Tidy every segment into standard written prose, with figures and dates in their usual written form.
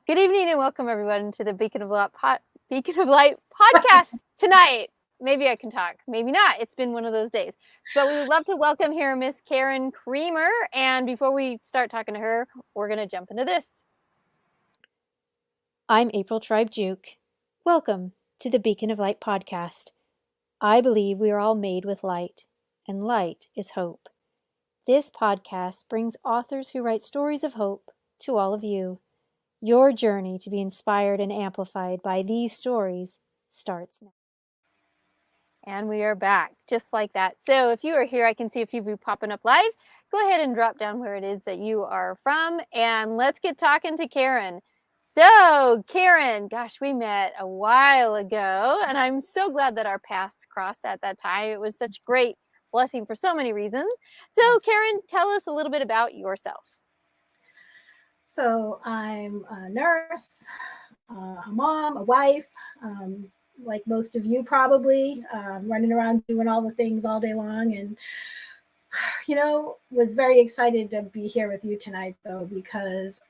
Good evening and welcome everyone to the Beacon of Light podcast tonight. Maybe I can talk, maybe not. It's been one of those days. But we would love to welcome here Miss Karen Creamer. And before we start talking to her, we're going to jump into this. I'm April Tribe Juke. Welcome to the Beacon of Light podcast. I believe we are all made with light, and light is hope. This podcast brings authors who write stories of hope to all of you. Your journey to be inspired and amplified by these stories starts now. And we are back, just like that. So if you are here, I can see a few of you popping up live. Go ahead and drop down where it is that you are from, and let's get talking to Karen. So, Karen, gosh, we met a while ago, and I'm so glad that our paths crossed at that time. It was such great blessing for so many reasons. So, Karen, tell us a little bit about yourself. So I'm a nurse, a mom, a wife, like most of you probably, running around doing all the things all day long. And, was very excited to be here with you tonight, though, because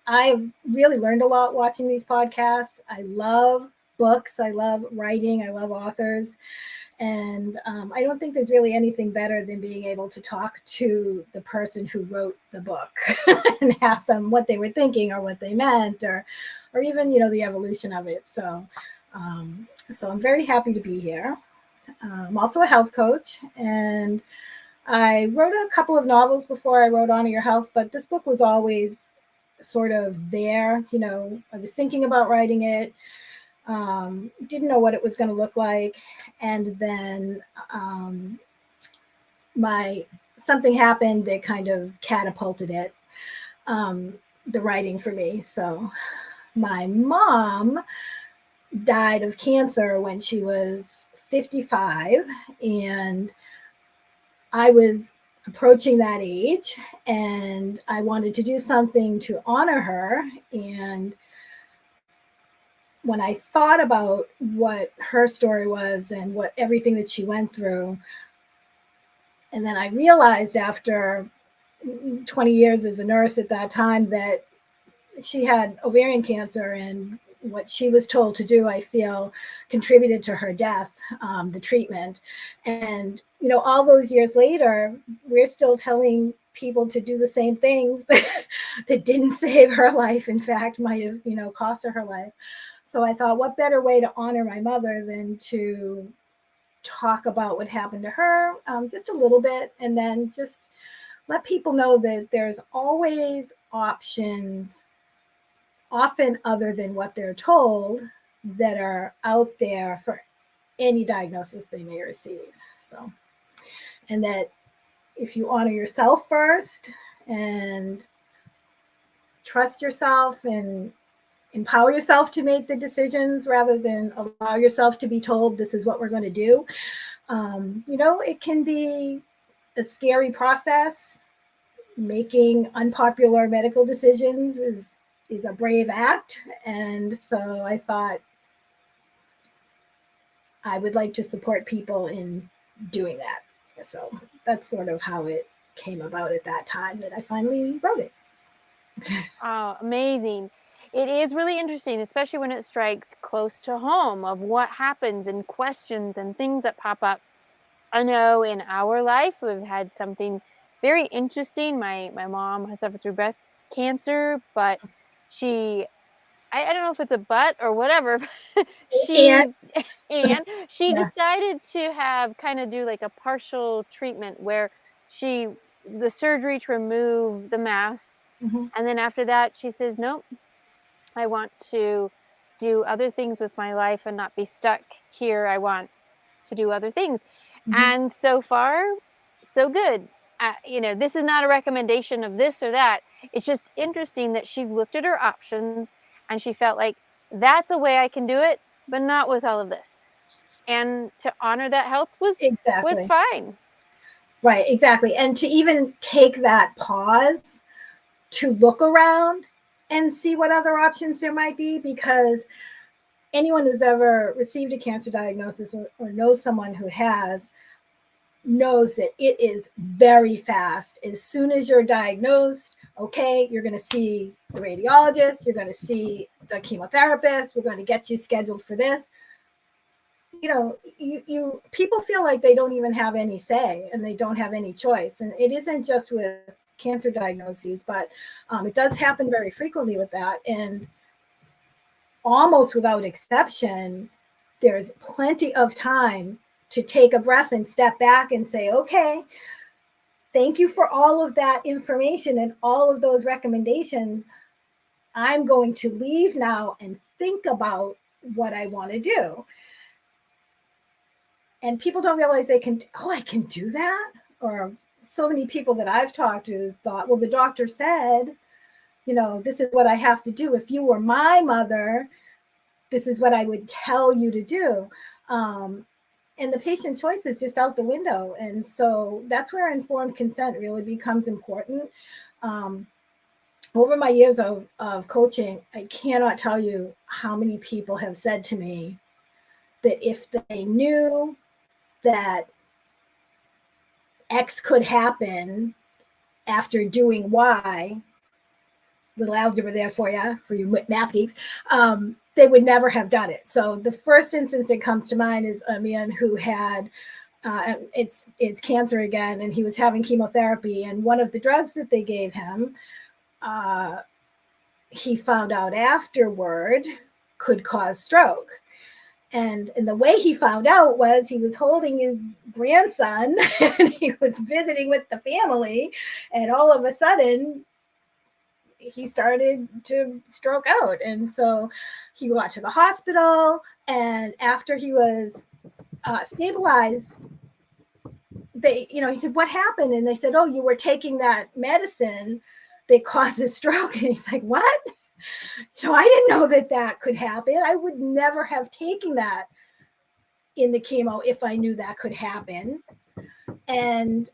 I've really learned a lot watching these podcasts. I love books. I love writing. I love authors. And I don't think there's really anything better than being able to talk to the person who wrote the book and ask them what they were thinking or what they meant, or even, the evolution of it. So I'm very happy to be here. I'm also a health coach, and I wrote a couple of novels before I wrote Honor Your Health, but this book was always sort of there. I was thinking about writing it. Didn't know what it was going to look like. And then something happened that kind of catapulted it, the writing for me. So my mom died of cancer when she was 55, and I was approaching that age, and I wanted to do something to honor her. And when I thought about what her story was and what everything that she went through, and then I realized after 20 years as a nurse at that time that she had ovarian cancer, and what she was told to do, I feel, contributed to her death, the treatment. And, all those years later, we're still telling people to do the same things that didn't save her life. In fact, might have, cost her life. So I thought, what better way to honor my mother than to talk about what happened to her, just a little bit, and then just let people know that there's always options, often other than what they're told, that are out there for any diagnosis they may receive. So, and that if you honor yourself first and trust yourself and empower yourself to make the decisions rather than allow yourself to be told this is what we're going to do. It can be a scary process. Making unpopular medical decisions is a brave act. And so I thought I would like to support people in doing that. So that's sort of how it came about at that time that I finally wrote it. Oh, amazing. It is really interesting, especially when it strikes close to home, of what happens and questions and things that pop up. I know in our life we've had something very interesting. My mom has suffered through breast cancer, but I don't know if it's a but or whatever. she decided to do like a partial treatment where the surgery to remove the mass. Mm-hmm. And then after that, she says, nope, I want to do other things with my life and not be stuck here. I want to do other things. Mm-hmm. And so far, so good. This is not a recommendation of this or that. It's just interesting that she looked at her options and she felt like that's a way I can do it, but not with all of this. And to honor that health was fine. Right, exactly. And to even take that pause to look around and see what other options there might be, because anyone who's ever received a cancer diagnosis or knows someone who has knows that it is very fast. As soon as you're diagnosed, okay, you're going to see the radiologist, you're going to see the chemotherapist, we're going to get you scheduled for this. You know, you people feel like they don't even have any say and they don't have any choice. And it isn't just with cancer diagnoses, but it does happen very frequently with that. And almost without exception, there's plenty of time to take a breath and step back and say, okay, thank you for all of that information and all of those recommendations. I'm going to leave now and think about what I want to do. And people don't realize they can, oh, I can do that? Or so many people that I've talked to thought, well, the doctor said, you know, this is what I have to do. If you were my mother, this is what I would tell you to do. And the patient choice is just out the window. And so that's where informed consent really becomes important. Over my years of coaching, I cannot tell you how many people have said to me that if they knew that X could happen after doing Y, little algebra there for you math geeks, they would never have done it. So the first instance that comes to mind is a man who had it's cancer again, and he was having chemotherapy, and one of the drugs that they gave him, he found out afterward, could cause stroke. And the way he found out was he was holding his grandson and he was visiting with the family, and all of a sudden he started to stroke out. And so he got to the hospital, and after he was stabilized, he said, what happened? And they said, oh, you were taking that medicine that causes stroke. And he's like, what? I didn't know that could happen. I would never have taken that in the chemo if I knew that could happen. And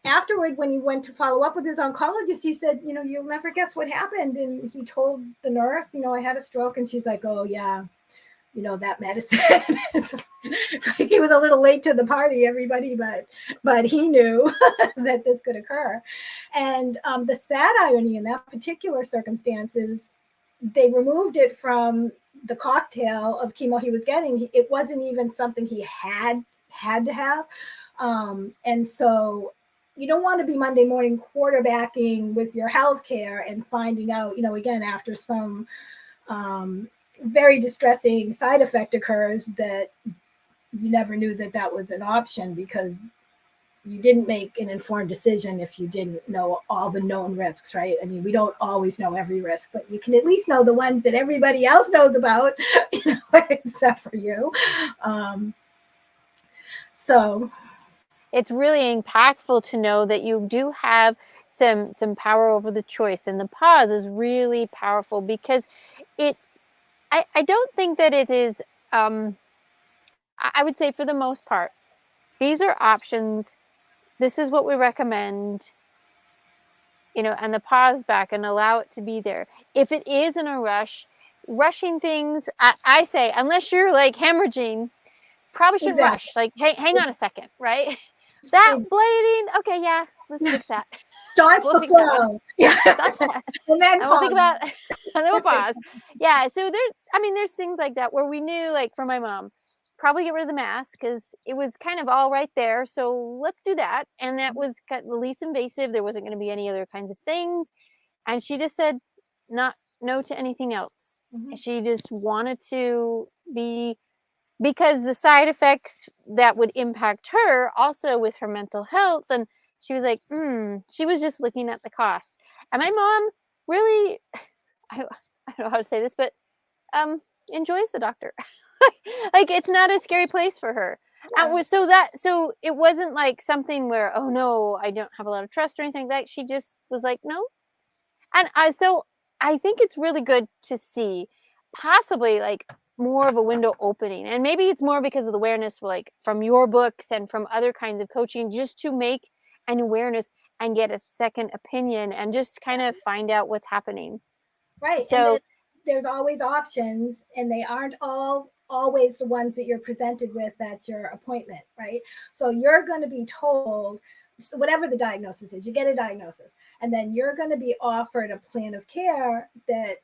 afterward, when he went to follow up with his oncologist, he said, you'll never guess what happened. And he told the nurse, I had a stroke. And she's like, oh, yeah, that medicine. He was a little late to the party, everybody, but he knew that this could occur. And the sad irony in that particular circumstance is they removed it from the cocktail of chemo he was getting. It wasn't even something he had to have. And so you don't want to be Monday morning quarterbacking with your healthcare and finding out, again, after some very distressing side effect occurs, that you never knew that was an option, because you didn't make an informed decision if you didn't know all the known risks, right? I mean, we don't always know every risk, but you can at least know the ones that everybody else knows about, except for you. So it's really impactful to know that you do have some power over the choice, and the pause is really powerful, because I don't think that it is, I would say for the most part, these are options. This is what we recommend, and the pause back and allow it to be there. If it is in a rushing things, I say, unless you're like hemorrhaging, probably should rush. Like, hey, hang on a second, right? That bleeding, okay, yeah, let's fix that. Starts the flow. Yeah. And then we'll think about, and then we'll pause. Yeah, so there's things like that where we knew, like for my mom, probably get rid of the mask because it was kind of all right there. So let's do that. And that was the least invasive. There wasn't going to be any other kinds of things. And she just said no to anything else. Mm-hmm. She just wanted to be, because the side effects that would impact her also with her mental health. And she was like, she was just looking at the cost. And my mom really, I don't know how to say this, but enjoys the doctor. Like, it's not a scary place for her. Yeah. So it wasn't like something where, oh no, I don't have a lot of trust or anything like that. She just was like, no. And so I think it's really good to see possibly like more of a window opening. And maybe it's more because of the awareness, like from your books and from other kinds of coaching, just to make an awareness and get a second opinion and just kind of find out what's happening. Right. So there's always options, and they aren't always the ones that you're presented with at your appointment, right? So you're going to be told, so whatever the diagnosis is, you get a diagnosis, and then you're going to be offered a plan of care that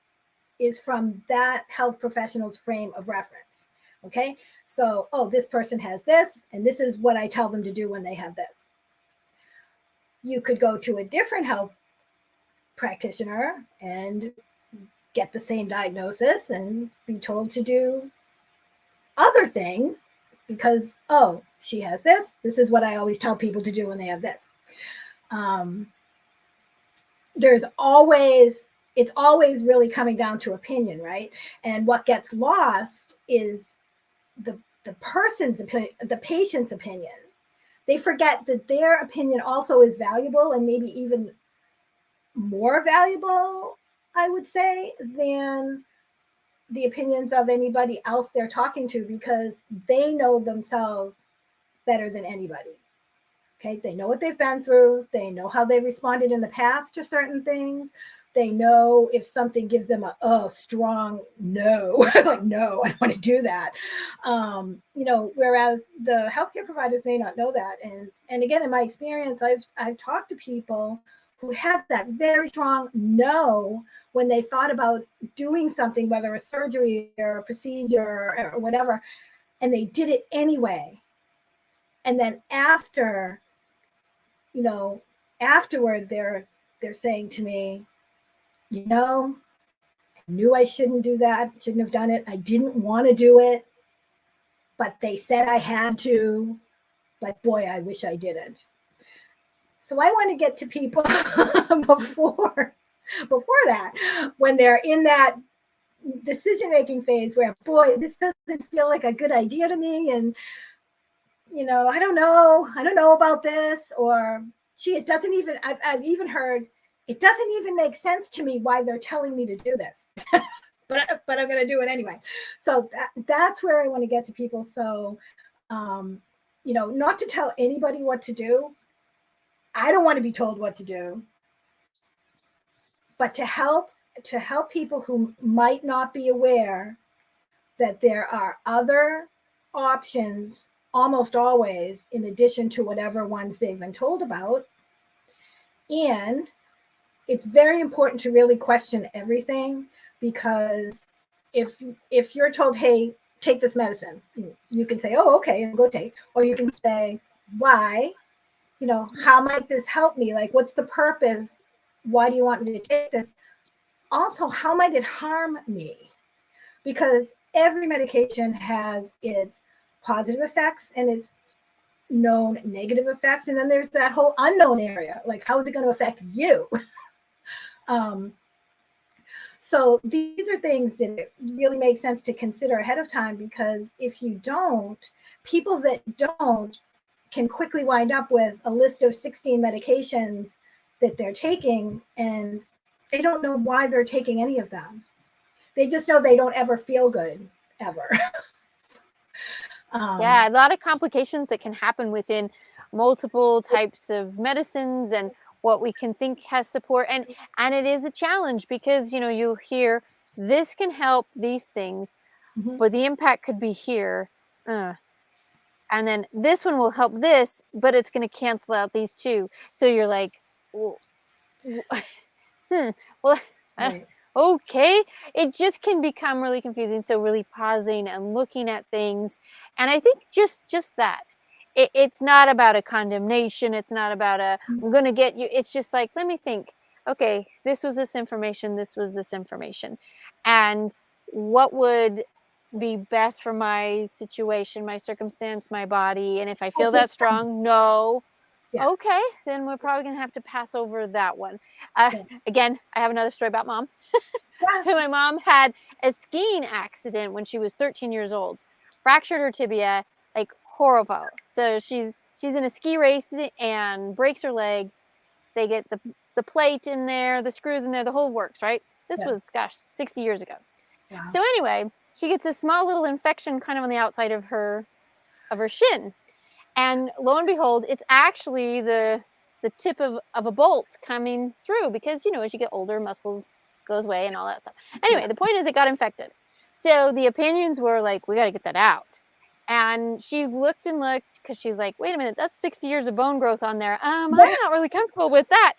is from that health professional's frame of reference. Okay. So, oh, this person has this, and this is what I tell them to do when they have this. You could go to a different health practitioner and get the same diagnosis and be told to do other things because, oh, she has this. This is what I always tell people to do when they have this. It's always really coming down to opinion, right? And what gets lost is the person's opinion, the patient's opinion. They forget that their opinion also is valuable, and maybe even more valuable, I would say, than the opinions of anybody else they're talking to, because they know themselves better than anybody. Okay, they know what they've been through. They know how they responded in the past to certain things. They know if something gives them a strong no, like, no, I don't want to do that. Whereas the healthcare providers may not know that. And again, in my experience, I've talked to people who had that very strong no when they thought about doing something, whether a surgery or a procedure or whatever, and they did it anyway. And then afterward, they're saying to me, I knew I shouldn't do that, shouldn't have done it. I didn't want to do it, but they said I had to, but boy, I wish I didn't. So I want to get to people before that, when they're in that decision-making phase where, boy, this doesn't feel like a good idea to me. And, I don't know about this, or gee, it doesn't even, I've even heard, it doesn't even make sense to me why they're telling me to do this, but I'm going to do it anyway. So that's where I want to get to people. So, not to tell anybody what to do. I don't want to be told what to do, but to help people who might not be aware that there are other options almost always, in addition to whatever ones they've been told about. And it's very important to really question everything, because if you're told, hey, take this medicine, you can say, oh, okay, and go take, or you can say, why? How might this help me? Like, what's the purpose? Why do you want me to take this? Also, how might it harm me? Because every medication has its positive effects and its known negative effects. And then there's that whole unknown area. Like, how is it going to affect you? So these are things that it really makes sense to consider ahead of time, because if you don't, people that don't can quickly wind up with a list of 16 medications that they're taking, and they don't know why they're taking any of them. They just know they don't ever feel good, ever. Yeah, a lot of complications that can happen within multiple types of medicines and what we can think has support. And it is a challenge, because, you hear this can help these things, but the impact could be here. And then this one will help this, but it's going to cancel out these two. So you're like, well, Right. Okay. It just can become really confusing. So really pausing and looking at things. And I think just that. It's not about a condemnation. It's not about I'm going to get you. It's just like, let me think. Okay, this was this information. This was this information. And what would be best for my situation, my circumstance, my body? And if I feel that strong, no. Yeah. Okay, then we're probably going to have to pass over that one. Again, I have another story about Mom. So my mom had a skiing accident when she was 13 years old, fractured her tibia, like horrible. So she's in a ski race and breaks her leg. They get the plate in there, the screws in there, the whole works, right? This was, 60 years ago. Wow. So anyway, she gets this small little infection kind of on the outside of her shin. And lo and behold, it's actually the tip of a bolt coming through, because, as you get older, muscle goes away and all that stuff. Anyway, the point is, it got infected. So the opinions were like, we got to get that out. And she looked and looked because she's like, wait a minute, that's 60 years of bone growth on there. I'm not really comfortable with that.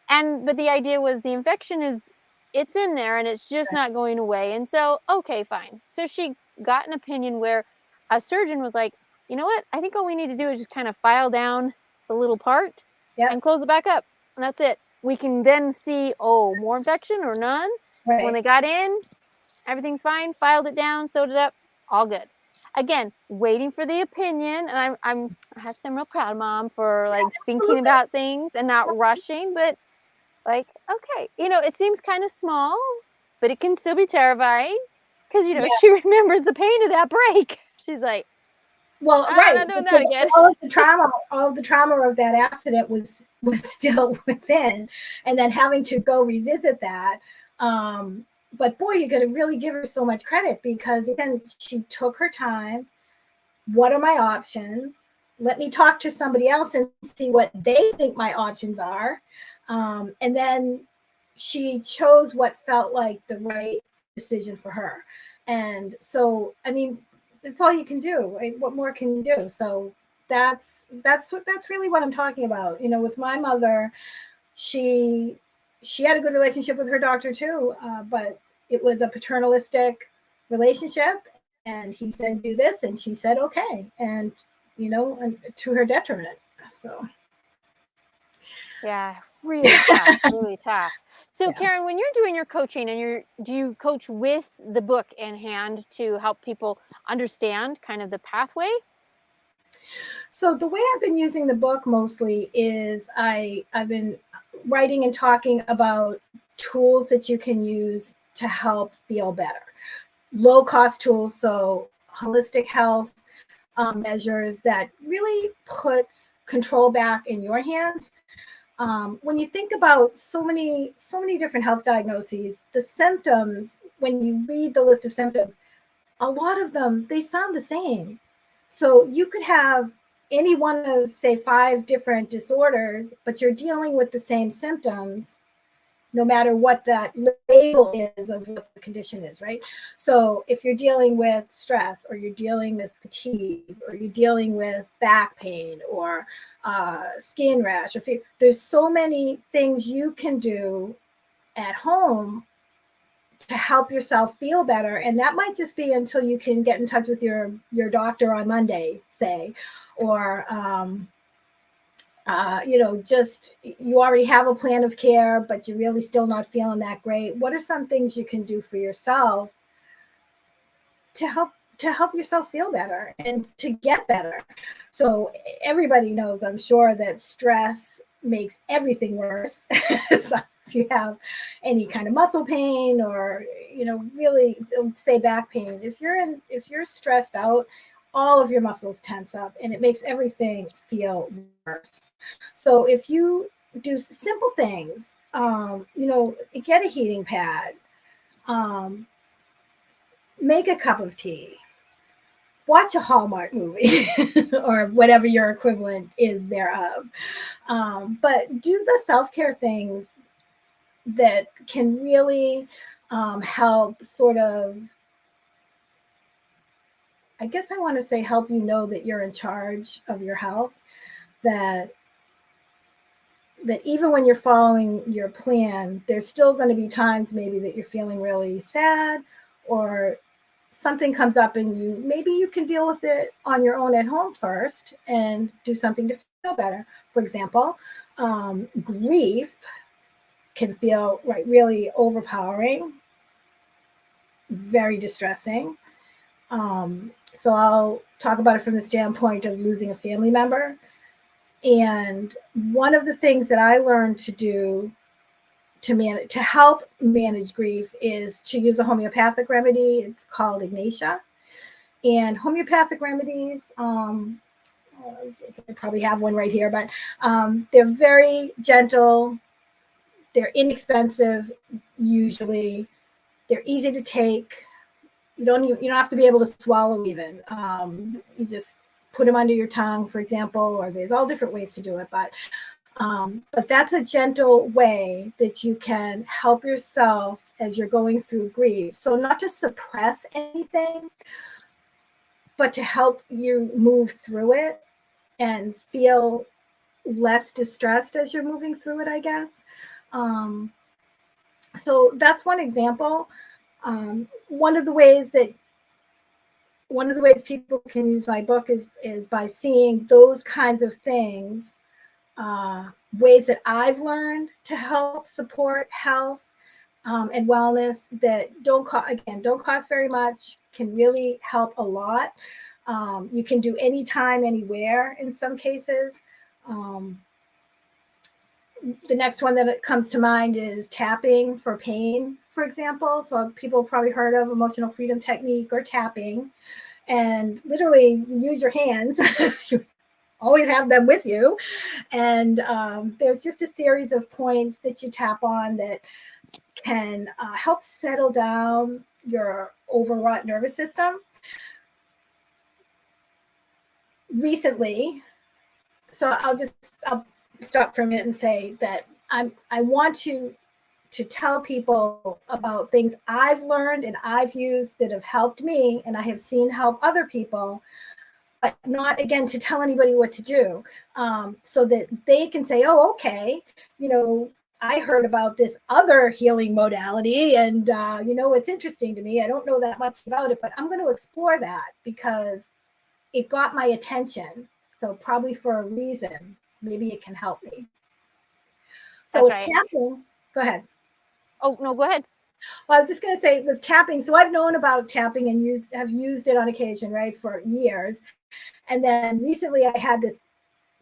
But the idea was the infection it's in there and it's just not going away. And so, okay, fine. So she got an opinion where a surgeon was like, you know what? I think all we need to do is just kind of file down the little part Yep. and close it back up. And that's it. We can then see, oh, more infection or none. Right. When they got in, everything's fine, filed it down, sewed it up, all good. Again, waiting for the opinion, and I have to say I'm real proud of Mom for like thinking about things and not rushing, but like, okay, it seems kind of small, but it can still be terrifying because she remembers the pain of that break. She's like, well, I'm right, not doing that again. all of the trauma of that accident was still within, and then having to go revisit that. But boy, you got to really give her so much credit, because again, she took her time. What are my options? Let me talk to somebody else and see what they think my options are. And then she chose what felt like the right decision for her. And so, I mean, that's all you can do. Right? What more can you do? So that's really what I'm talking about. With my mother, she had a good relationship with her doctor too, but it was a paternalistic relationship, and he said do this and she said okay, and and to her detriment. So Yeah, really tough, really tough. So yeah. Karen, when you're doing your coaching and do you coach with the book in hand to help people understand kind of the pathway? So the way I've been using the book mostly is I've been writing and talking about tools that you can use to help feel better. Low cost tools, so holistic health measures that really puts control back in your hands. When you think about so many different health diagnoses, the symptoms, when you read the list of symptoms, a lot of them, they sound the same. So you could have any one of, say, 5 different disorders, but you're dealing with the same symptoms, no matter what that label is of what the condition is, right? So if you're dealing with stress, or you're dealing with fatigue, or you're dealing with back pain, or skin rash, or fever, there's so many things you can do at home to help yourself feel better. And that might just be until you can get in touch with your doctor on Monday, say, or just you already have a plan of care, but you're really still not feeling that great. What are some things you can do for yourself to help yourself feel better and to get better? So everybody knows, I'm sure, that stress makes everything worse. So if you have any kind of muscle pain, or really, say, back pain, if you're stressed out, all of your muscles tense up and it makes everything feel worse. So if you do simple things, get a heating pad, make a cup of tea, watch a Hallmark movie or whatever your equivalent is thereof. But do the self-care things that can really help sort of, I guess I want to say, help you know that you're in charge of your health, that even when you're following your plan, there's still going to be times maybe that you're feeling really sad, or something comes up and maybe you can deal with it on your own at home first and do something to feel better. For example, grief can feel really overpowering, very distressing. So I'll talk about it from the standpoint of losing a family member. And one of the things that I learned to do to help manage grief is to use a homeopathic remedy. It's called Ignatia. And homeopathic remedies, I probably have one right here, but they're very gentle. They're inexpensive, usually. They're easy to take. You don't have to be able to swallow even. You just put them under your tongue, for example, or there's all different ways to do it. But that's a gentle way that you can help yourself as you're going through grief. So not to suppress anything, but to help you move through it and feel less distressed as you're moving through it, I guess. So that's one example. One of the ways people can use my book is by seeing those kinds of things, ways that I've learned to help support health and wellness that don't cost very much, can really help a lot. You can do anytime, anywhere in some cases. The next one that comes to mind is tapping for pain, for example. So people have probably heard of emotional freedom technique or tapping. And literally use your hands. You always have them with you. And there's just a series of points that you tap on that can help settle down your overwrought nervous system. Recently, so I'll stop for a minute and say that I want to tell people about things I've learned and I've used that have helped me and I have seen help other people, but not, again, to tell anybody what to do, so that they can say, oh, okay, I heard about this other healing modality and, it's interesting to me. I don't know that much about it, but I'm going to explore that because it got my attention. So probably for a reason, maybe it can help me. So with tapping, go ahead. Oh, no, go ahead. Well, I was just going to say with tapping. So I've known about tapping and have used it on occasion, right, for years. And then recently I had this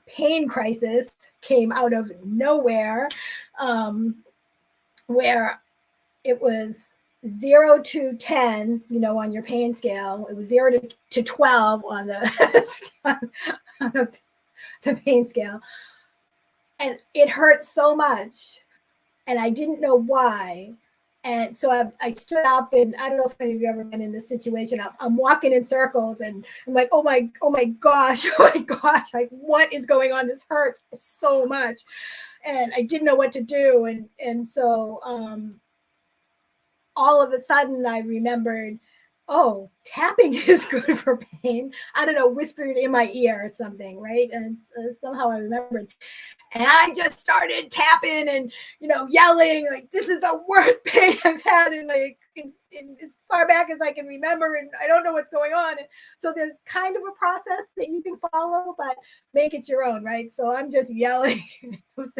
pain crisis came out of nowhere, where it was 0 to 10, on your pain scale. It was 0 to 12 on the pain scale. And it hurt so much. And I didn't know why. And so I stood up, and I don't know if any of you ever been in this situation. I'm walking in circles, and I'm like, oh my gosh, like what is going on? This hurts so much, and I didn't know what to do. And so all of a sudden, I remembered, oh, tapping is good for pain. I don't know, whispered in my ear or something, right? And somehow I remembered. And I just started tapping and, yelling, like, this is the worst pain I've had in as far back as I can remember. And I don't know what's going on. And so there's kind of a process that you can follow, but make it your own, right? So I'm just yelling,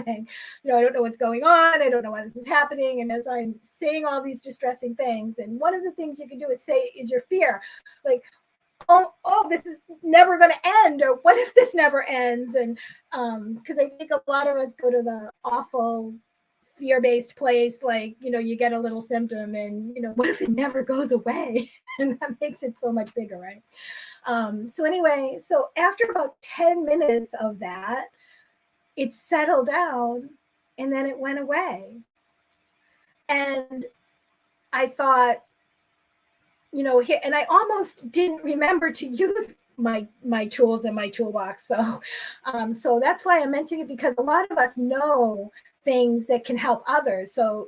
saying, I don't know what's going on. I don't know why this is happening. And as I'm saying all these distressing things, and one of the things you can do is your fear. Like, oh, this is never going to end, or what if this never ends? And because I think a lot of us go to the awful fear-based place, like, you get a little symptom and, what if it never goes away? And that makes it so much bigger, right? So anyway, so after about 10 minutes of that, it settled down and then it went away. And I thought, and I almost didn't remember to use my tools in my toolbox. So, so that's why I'm mentioning it, because a lot of us know things that can help others. So,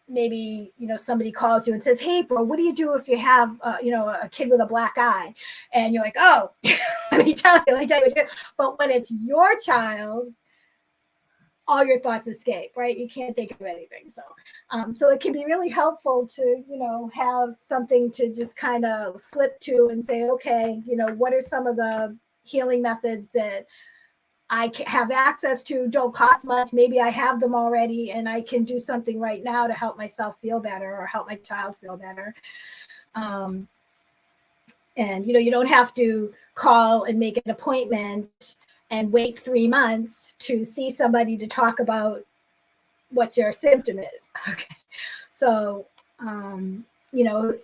maybe, somebody calls you and says, hey, bro, what do you do if you have, a kid with a black eye? And you're like, oh, let me tell you what to do. But when it's your child, all your thoughts escape, right? You can't think of anything. So, so it can be really helpful to, have something to just kind of flip to and say, okay, what are some of the healing methods that I have access to, don't cost much. Maybe I have them already and I can do something right now to help myself feel better or help my child feel better. And, you don't have to call and make an appointment and wait 3 months to see somebody to talk about what your symptom is. Okay. So,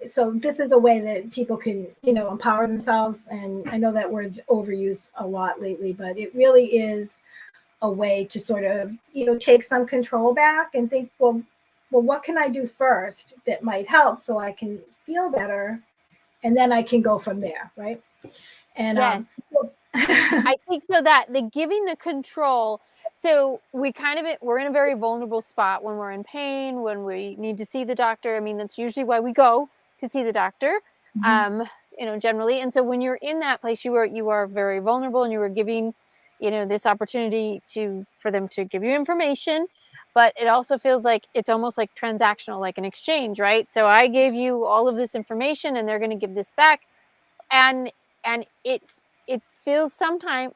so this is a way that people can, empower themselves. And I know that word's overused a lot lately, but it really is a way to sort of, take some control back and think, well, what can I do first that might help so I can feel better? And then I can go from there. Right. And yes. I think so, that the giving the control. So we're in a very vulnerable spot when we're in pain, when we need to see the doctor. I mean, that's usually why we go to see the doctor. generally. And so when you're in that place, you are very vulnerable, and you were giving, this opportunity for them to give you information, but it also feels like it's almost like transactional, like an exchange, right? So I gave you all of this information, and they're going to give this back, and it feels sometimes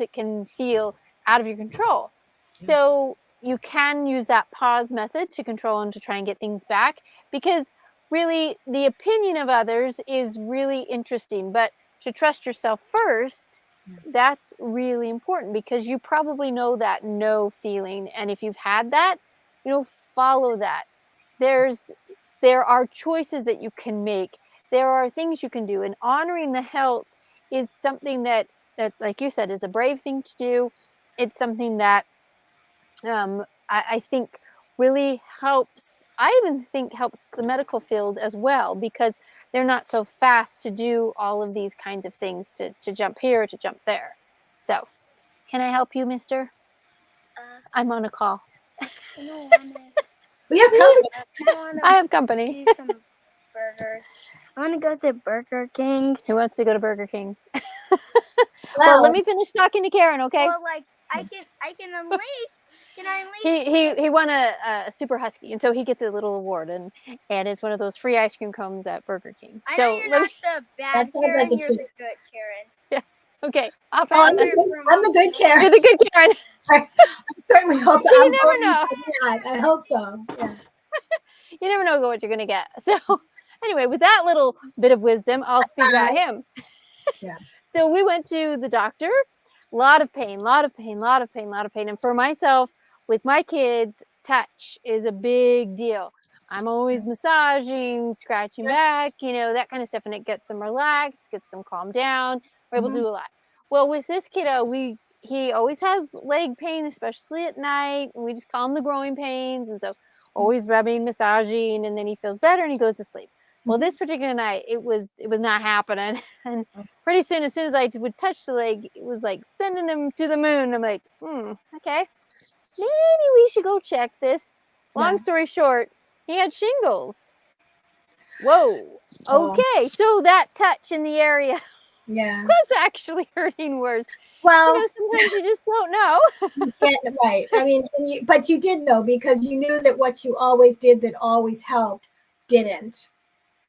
it can feel out of your control. Yeah. So you can use that pause method to control and to try and get things back, because really the opinion of others is really interesting, but to trust yourself first, that's really important, because you probably know that no feeling, and if you've had that, follow that. There are choices that you can make, there are things you can do, and honoring the health is something that like you said, is a brave thing to do. It's something that I think really helps. I even think helps the medical field as well, because they're not so fast to do all of these kinds of things, to jump here, to jump there. So, can I help you, mister? I'm on a call. No, We have company. I have company. do some burgers. I want to go to Burger King. Who wants to go to Burger King? Well, let me finish talking to Karen, okay? Well, like I can unleash. Can I unleash? He won a Super Husky, and so he gets a little award, and it's one of those free ice cream cones at Burger King. I So know you're not the bad That sounds Karen. like a You're the treat. good Karen. okay, I'll Oh, I'm pass. the good Karen. You're the good Karen. I certainly hope so. You I'm never voting know. for that. I hope so. Yeah. You never know what you're gonna get. So anyway, with that little bit of wisdom, I'll speak about him. Yeah. So we went to the doctor. Lot of pain. And for myself, with my kids, touch is a big deal. I'm always massaging, scratching back, that kind of stuff, and it gets them relaxed, gets them calmed down. We're able to do a lot. Well, with this kiddo, he always has leg pain, especially at night, and we just call him the growing pains, and so always rubbing, massaging, and then he feels better and he goes to sleep. Well, this particular night, it was not happening, and pretty soon, as soon as I would touch the leg, it was like sending him to the moon. I'm like, okay, maybe we should go check this. Long story short, he had shingles. Whoa. Okay, so that touch in the area was actually hurting worse. Well, sometimes you just don't know. right. I mean, but you did know, because you knew that what you always did that always helped didn't.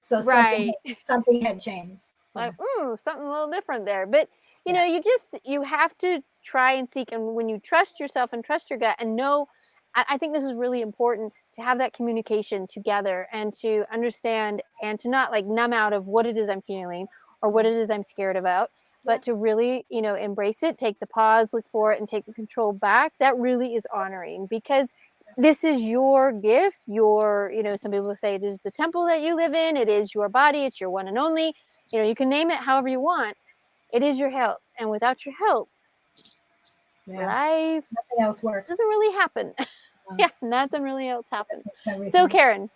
So something had changed. Like, something a little different there. But you have to try and seek, and when you trust yourself and trust your gut and know, I think this is really important, to have that communication together and to understand, and to not like numb out of what it is I'm feeling or what it is I'm scared about, but to really, embrace it, take the pause, look for it, and take the control back. That really is honoring, because this is your gift. Some people say it is the temple that you live in. It is your body. It's your one and only. You can name it however you want. It is your health. And without your health, life, nothing else works. Doesn't really happen. Yeah, nothing really else happens. So Karen,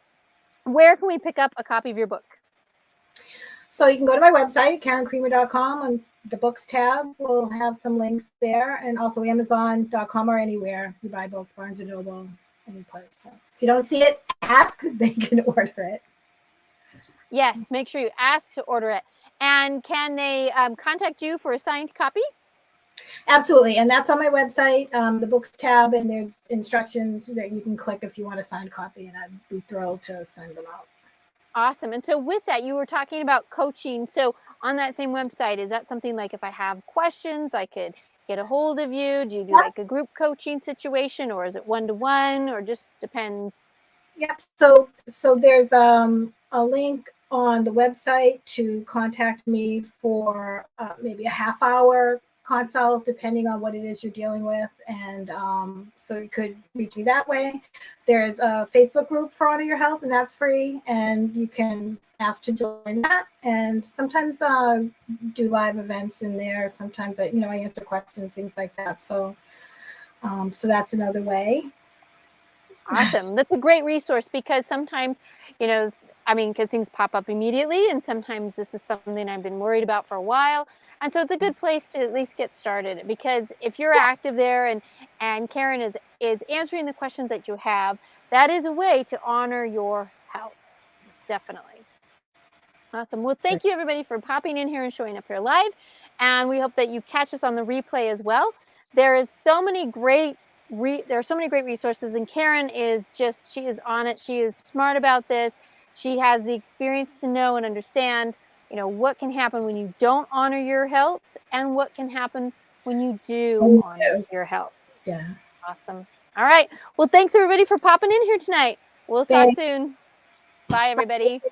where can we pick up a copy of your book? So you can go to my website, KarenKreamer.com, on the books tab. We'll have some links there, and also Amazon.com, or anywhere you buy books, Barnes & Noble, any place. So if you don't see it, ask. They can order it. Yes, make sure you ask to order it. And can they contact you for a signed copy? Absolutely. And that's on my website, the books tab, and there's instructions that you can click if you want a signed copy, and I'd be thrilled to send them out. Awesome. And so with that, you were talking about coaching. So on that same website, is that something like if I have questions, I could get a hold of you? Do you do like a group coaching situation, or is it one-to-one, or just depends? Yep. So there's a link on the website to contact me for maybe a half-hour consult, depending on what it is you're dealing with. And so you could reach me that way. There's a Facebook group for Honor Your Health, and that's free. And you can ask to join that. And sometimes do live events in there. Sometimes I answer questions, things like that. So that's another way. Awesome. That's a great resource, because sometimes, because things pop up immediately, and sometimes this is something I've been worried about for a while. And so it's a good place to at least get started, because if you're active there and Karen is answering the questions that you have, that is a way to honor your health. Definitely. Awesome. Well, thank you everybody for popping in here and showing up here live. And we hope that you catch us on the replay as well. There is so many great there are so many great resources, and Karen is just, she is on it. She is smart about this. She has the experience to know and understand, you know, what can happen when you don't honor your health and what can happen when you do honor your health. Yeah. Awesome. All right. Well, thanks everybody for popping in here tonight. We'll talk Thanks. soon. Bye, everybody.